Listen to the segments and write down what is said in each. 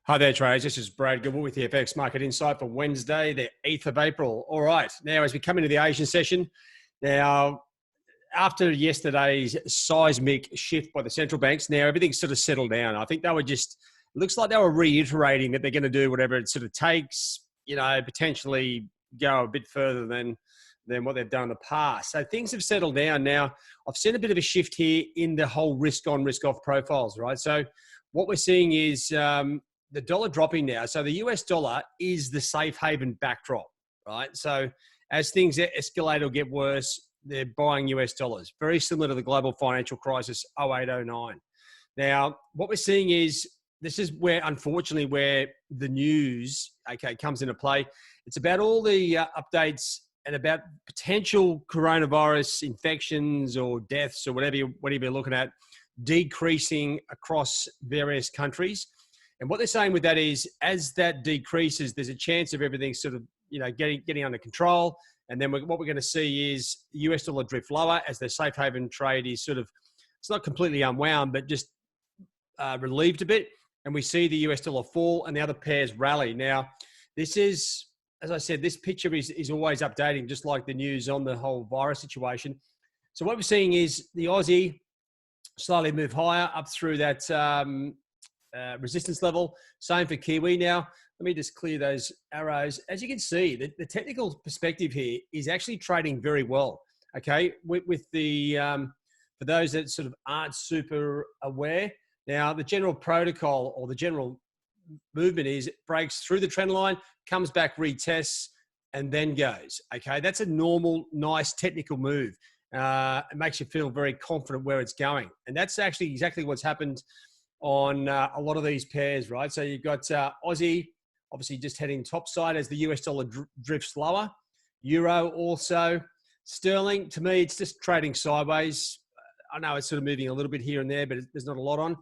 Hi there, traders. This is Brad Goodwin with the FX Market Insight for Wednesday, the 8th of April. All right. Now, as we come into the Asian session, now, after yesterday's seismic shift by the central banks, now everything's sort of settled down. I think they were just, it looks like they were reiterating that they're going to do whatever it sort of takes, potentially go a bit further than what they've done in the past. So things have settled down. Now, I've seen a bit of a shift here in the whole risk on, risk off profiles, right? So what we're seeing is the dollar dropping now. So the US dollar is the safe haven backdrop, right? So as things escalate or get worse, they're buying US dollars. Very similar to the global financial crisis, 0809. Now, what we're seeing is this is where, unfortunately, where the news, comes into play. It's about all the updates and about potential coronavirus infections or deaths or whatever you're looking at, decreasing across various countries. And what they're saying with that is, as that decreases, there's a chance of everything sort of, getting under control. And then what we're going to see is the US dollar drift lower as the safe haven trade is sort of, it's not completely unwound, but just relieved a bit. And we see the US dollar fall and the other pairs rally. Now, this is, as I said, this picture is always updating, just like the news on the whole virus situation. So what we're seeing is the Aussie slowly move higher up through that resistance level. Same for Kiwi. Now, let me just clear those arrows. As you can see, the technical perspective here is actually trading very well. Okay, with the for those that sort of aren't super aware, now the general protocol or the general movement is it breaks through the trend line, comes back, retests, and then goes. Okay, that's a normal, nice technical move. It makes you feel very confident where it's going, and that's actually exactly what's happened on a lot of these pairs, right? So you've got Aussie, obviously just heading topside as the US dollar drifts lower. Euro also. Sterling, to me, it's just trading sideways. I know it's sort of moving a little bit here and there, but there's not a lot on.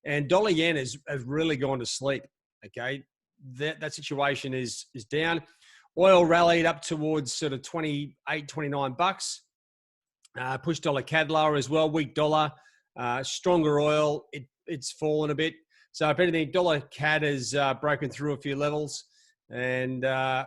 And dollar yen has really gone to sleep, okay? That situation is down. Oil rallied up towards sort of 28, 29 bucks. Push dollar CAD lower as well, weak dollar. Stronger oil, it's fallen a bit. So if anything, dollar CAD has broken through a few levels. And, well,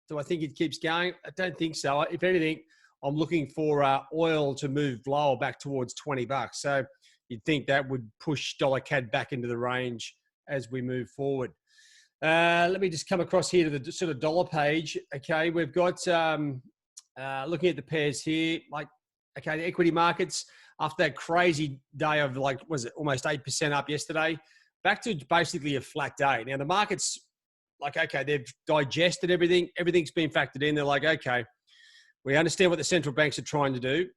do I think it keeps going? I don't think so. If anything, I'm looking for oil to move lower back towards 20 bucks. So you'd think that would push dollar CAD back into the range as we move forward. Let me just come across here to the sort of dollar page. Okay, we've got, looking at the pairs here, the equity markets, after that crazy day of almost 8% up yesterday, back to basically a flat day. Now the market's they've digested everything. Everything's been factored in. They're like, okay, we understand what the central banks are trying to do.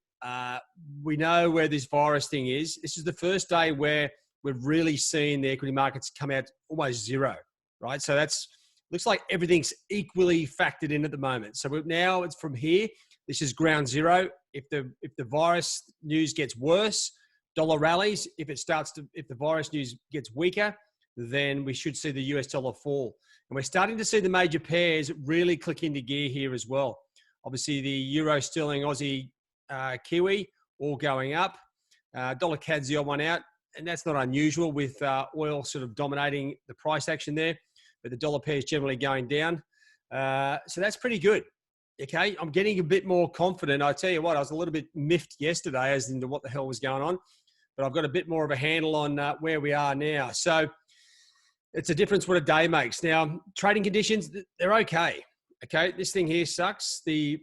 We know where this virus thing is. This is the first day where we've really seen the equity markets come out almost zero, right? So looks like everything's equally factored in at the moment. So now it's from here. This is ground zero. If the virus news gets worse, dollar rallies. If the virus news gets weaker, then we should see the US dollar fall. And we're starting to see the major pairs really click into gear here as well. Obviously, the Euro, Sterling, Aussie, Kiwi all going up. Dollar CAD's the odd one out. And that's not unusual with oil sort of dominating the price action there. But the dollar pair is generally going down. So that's pretty good. Okay, I'm getting a bit more confident. I tell you what, I was a little bit miffed yesterday as into what the hell was going on. But I've got a bit more of a handle on where we are now. So it's a difference what a day makes. Now, trading conditions, they're okay. Okay, this thing here sucks. The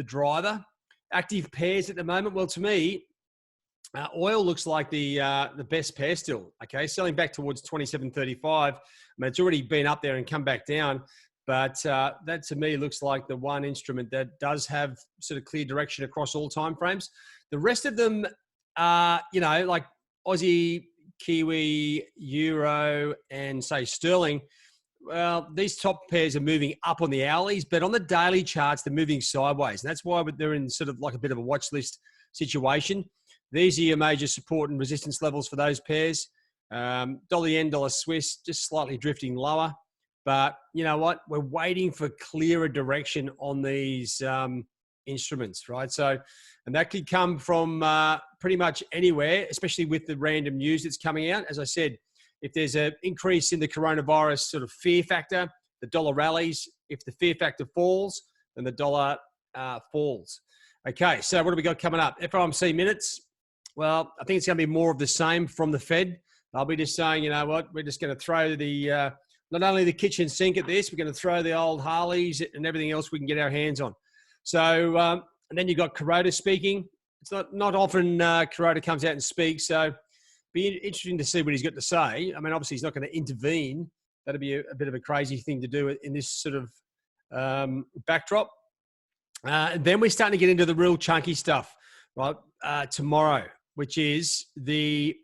driver. Active pairs at the moment, well, to me, oil looks like the best pair still. Okay, selling back towards 27.35. I mean, it's already been up there and come back down, but that to me looks like the one instrument that does have sort of clear direction across all time frames. The rest of them, like Aussie, Kiwi, Euro, and say Sterling. Well, these top pairs are moving up on the hourlies, but on the daily charts, they're moving sideways. And that's why they're in sort of like a bit of a watch list situation. These are your major support and resistance levels for those pairs. Dollar yen, dollar Swiss, just slightly drifting lower. But you know what? We're waiting for clearer direction on these instruments, right? So, and that could come from pretty much anywhere, especially with the random news that's coming out. As I said, If there's an increase in the coronavirus sort of fear factor, the dollar rallies. If the fear factor falls, then the dollar falls. Okay, so what have we got coming up? FOMC minutes. Well, I think it's going to be more of the same from the Fed. They'll be just saying, you know what, we're just going to throw the not only the kitchen sink at this, we're going to throw the old Harleys and everything else we can get our hands on. So, and then you've got Kuroda speaking. It's not often Kuroda comes out and speaks, so be interesting to see what he's got to say. I mean, obviously he's not going to intervene. That'd be a bit of a crazy thing to do in this sort of backdrop. Then we're starting to get into the real chunky stuff, right? Tomorrow, which is the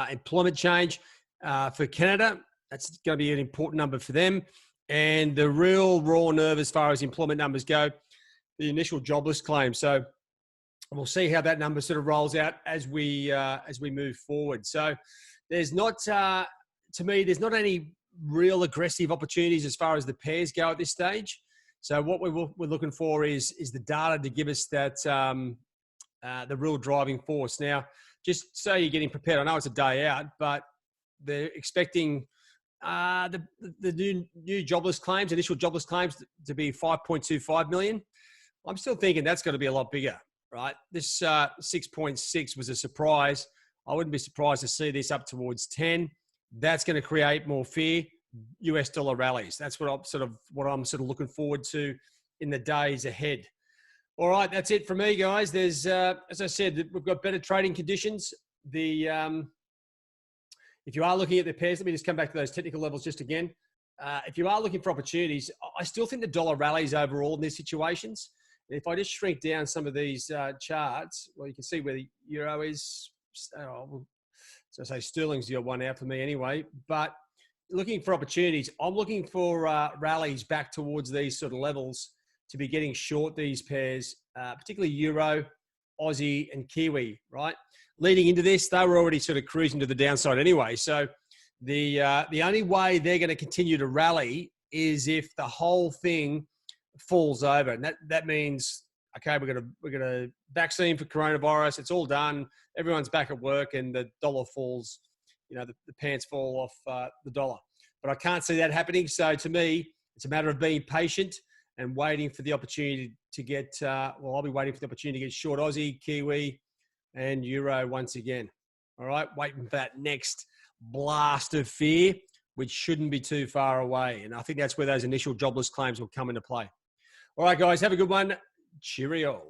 employment change for Canada. That's going to be an important number for them. And the real raw nerve as far as employment numbers go, the initial jobless claim. So we'll see how that number sort of rolls out as we move forward. So there's not, to me, there's not any real aggressive opportunities as far as the pairs go at this stage. So what we're looking for is the data to give us that the real driving force. Now, just so you're getting prepared, I know it's a day out, but they're expecting the new jobless claims, initial jobless claims, to be 5.25 million. I'm still thinking that's going to be a lot bigger, right? This 6.6 was a surprise. I wouldn't be surprised to see this up towards 10. That's going to create more fear. US dollar rallies. That's what I'm sort of looking forward to in the days ahead. All right, that's it for me, guys. There's, as I said, we've got better trading conditions. If you are looking at the pairs, let me just come back to those technical levels just again. If you are looking for opportunities, I still think the dollar rallies overall in these situations. If I just shrink down some of these charts, well, you can see where the euro is. So I say sterling's the one out for me anyway. But looking for opportunities, I'm looking for rallies back towards these sort of levels to be getting short these pairs, particularly euro, Aussie, and Kiwi, right? Leading into this, they were already sort of cruising to the downside anyway. So the only way they're going to continue to rally is if the whole thing falls over, and that means, okay, we're gonna vaccine for coronavirus. It's all done. Everyone's back at work, and the dollar falls. You know, the pants fall off the dollar. But I can't see that happening. So to me, it's a matter of being patient and waiting for the opportunity to get. I'll be waiting for the opportunity to get short Aussie, Kiwi, and euro once again. All right, waiting for that next blast of fear, which shouldn't be too far away. And I think that's where those initial jobless claims will come into play. All right, guys, have a good one. Cheerio.